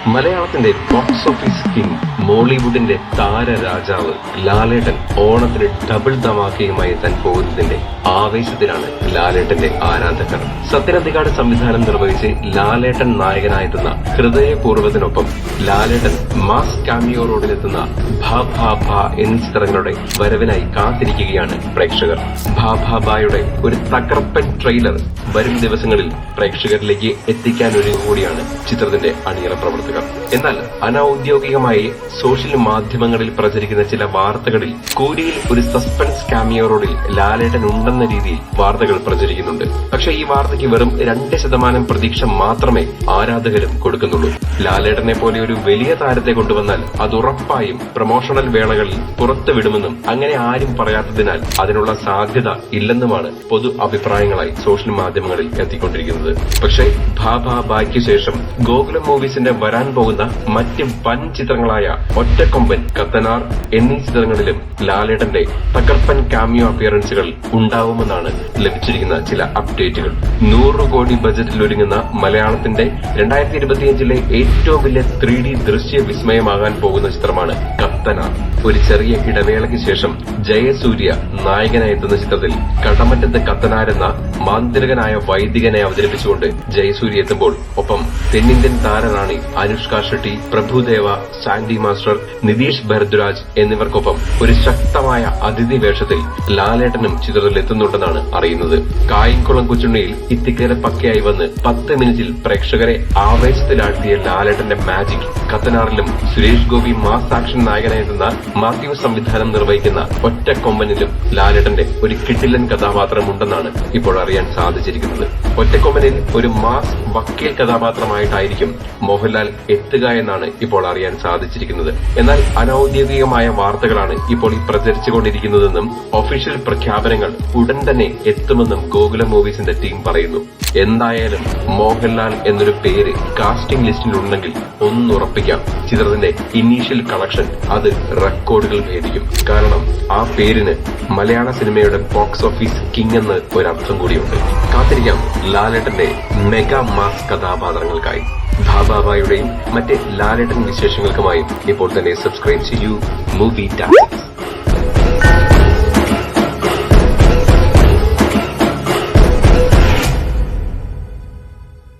മലയാളത്തിന്റെ box office king, മോളിവുഡിന്റെ താരരാജാവ് ലാലേട്ടൻ ഓണത്തിന് double ധമാക്കയുമായി എത്താൻ പോകുന്നതിന്റെ ആവേശത്തിലാണ് ലാലേട്ടന്റെ ആരാധകർ. സത്യനന്ദിക്കാട് സംവിധാനം നിർവഹിച്ച് ലാലേട്ടൻ നായകനായെത്തുന്ന ഹൃദയപൂർവ്വത്തിനൊപ്പം ലാലേട്ടൻ മാസ് കാമിയോ റോഡിലെത്തുന്ന ഭാ ഭാ ഭാ എന്നീ ചിത്രങ്ങളുടെ വരവിനായി കാത്തിരിക്കുകയാണ് പ്രേക്ഷകർ. ഭാ ഭാ ഭായുടെ ഒരു തകർപ്പൻ ട്രെയിലർ വരും ദിവസങ്ങളിൽ പ്രേക്ഷകരിലേക്ക് എത്തിക്കാനൊരുങ്ങുകൂടിയാണ് ചിത്രത്തിന്റെ അണിയറ പ്രവർത്തകർ. എന്നാൽ അനൌദ്യോഗികമായി സോഷ്യൽ മാധ്യമങ്ങളിൽ പ്രചരിക്കുന്ന ചില വാർത്തകളിൽ കൂരിയിൽ ഒരു സസ്പെൻസ് കാമിയോ റോഡിൽ ലാലേട്ടൻ ഉണ്ടെന്ന രീതിയിൽ വാർത്തകൾ പ്രചരിക്കുന്നുണ്ട്. പക്ഷേ ഈ വാർത്തയ്ക്ക് വെറും 2% പ്രതീക്ഷ മാത്രമേ ആരാധകരും കൊടുക്കുന്നുള്ളൂ. ലാലേട്ടനെ പോലെ ഒരു വലിയ താരത്തെ കൊണ്ടുവന്നാൽ അത് ഉറപ്പായും പ്രൊമോഷണൽ വേളകളിൽ പുറത്തുവിടുമെന്നും അങ്ങനെ ആരും പറയാത്തതിനാൽ അതിനുള്ള സാധ്യത ഇല്ലെന്നുമാണ് പൊതു അഭിപ്രായങ്ങളായി സോഷ്യൽ മാധ്യമങ്ങളിൽ എത്തിക്കൊണ്ടിരിക്കുന്നത്. പക്ഷേ ഭാ ഭാ ഭായ്ക്ക് ശേഷം ഗോകുലം മൂവീസിന്റെ വരാൻ പോകുന്ന മറ്റ് വൻ ചിത്രങ്ങളായ ഒറ്റക്കൊമ്പൻ, കത്തനാർ എന്നീ ചിത്രങ്ങളിലും ലാലേട്ടന്റെ തകർപ്പൻ കാമിയോ അപ്പിയറൻസുകൾ ഉണ്ടാവുമെന്നാണ് ലഭിച്ചിരിക്കുന്ന ചില അപ്ഡേറ്റുകൾ. 100 കോടി ബജറ്റിൽ ഒരുങ്ങുന്ന മലയാളത്തിന്റെ 2025 ഏറ്റവും വലിയ 3D ദൃശ്യ വിസ്മയമാകാൻ പോകുന്ന ചിത്രമാണ് കത്തനാർ. ഒരു ചെറിയ ഇടവേളയ്ക്ക് ശേഷം ജയസൂര്യ നായകനായി എത്തുന്ന ചിത്രത്തിൽ കടമറ്റത്ത് കത്തനാർ എന്ന മാന്ത്രികനായ വൈദികനെ അവതരിപ്പിച്ചുകൊണ്ട് ജയസൂര്യ എത്തുമ്പോൾ ഒപ്പം തെന്നിന്ത്യൻ താരറാണി അനുഷ്ക ഷെട്ടി, പ്രഭുദേവ, സാൻഡി മാസ്റ്റർ, നിതീഷ് ഭരദ്വാജ് എന്നിവർക്കൊപ്പം ഒരു ശക്തമായ അതിഥി വേഷത്തിൽ ലാലേട്ടനും ചിത്രത്തിൽ എത്തുന്നുണ്ടെന്നാണ് അറിയുന്നത്. കായംകുളം കൊച്ചുണ്ണിയിൽ ഇത്തിക്കര പക്കയായി വന്ന് 10 മിനിറ്റിൽ പ്രേക്ഷകരെ ആവേശത്തിലാഴ്ത്തിയ ലാലേട്ടന്റെ മാജിക് കത്തനാറിലും സുരേഷ് ഗോപി മാസ് ആക്ഷൻ നായകനായെത്തുന്ന മാത്യു സംവിധാനം നിർവഹിക്കുന്ന ഒറ്റക്കൊമ്പനിലും ലാലേട്ടന്റെ ഒരു കിടിലൻ കഥാപാത്രമുണ്ടെന്നാണ് ഇപ്പോൾ അറിയാൻ സാധിച്ചിരിക്കുന്നത്. ഒറ്റക്കൊമ്പനിൽ ഒരു മാസ് വക്കീൽ കഥാപാത്രമായിട്ടായിരിക്കും മോഹൻലാൽ എത്തുക എന്നാണ് ഇപ്പോൾ അറിയാൻ സാധിച്ചിരിക്കുന്നത്. എന്നാൽ അനൌദ്യോഗികമായ വാർത്തകളാണ് ഇപ്പോൾ ഈ പ്രചരിച്ചുകൊണ്ടിരിക്കുന്നതെന്നും ഒഫീഷ്യൽ പ്രഖ്യാപനങ്ങൾ ഉടൻ തന്നെ എത്തുമെന്നും ഗോകുലം മൂവീസിന്റെ ടീം പറയുന്നു. എന്തായാലും മോഹൻലാൽ എന്നൊരു പേര് കാസ്റ്റിംഗ് ലിസ്റ്റിലുണ്ടെങ്കിൽ ഒന്നുറപ്പിക്കാം, ചിത്രത്തിന്റെ ഇനീഷ്യൽ കളക്ഷൻ അത് റെക്കോർഡുകൾ ഭേദിക്കും. കാരണം ആ പേരിന് മലയാള സിനിമയുടെ ബോക്സ് ഓഫീസ് കിങ് എന്ന് ഒരർത്ഥം കൂടിയുണ്ട്. കാത്തിരിക്കാം ലാലേട്ടന്റെ മെഗാ മാസ് കഥാപാത്രങ്ങൾക്കായി. ഭാബാബായുടെയും മറ്റ് ലാലേട്ടൻ വിശേഷങ്ങൾക്കുമായും ഇപ്പോൾ തന്നെ സബ്സ്ക്രൈബ് ചെയ്യൂ മൂവി ടാക്സ്.